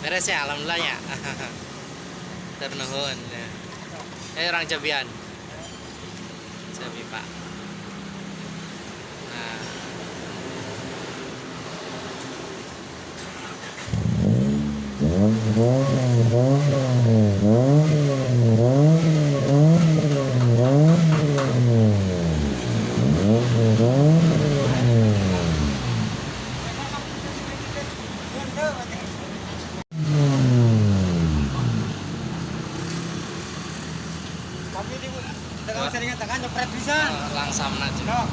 Beres ya, alhamdulillah ya. Ternuhun. Ya. Orang Jabian. Jabi Pak. Nah. Kami di tengah seringan tengah nyepret bisa. Langsam aja. No.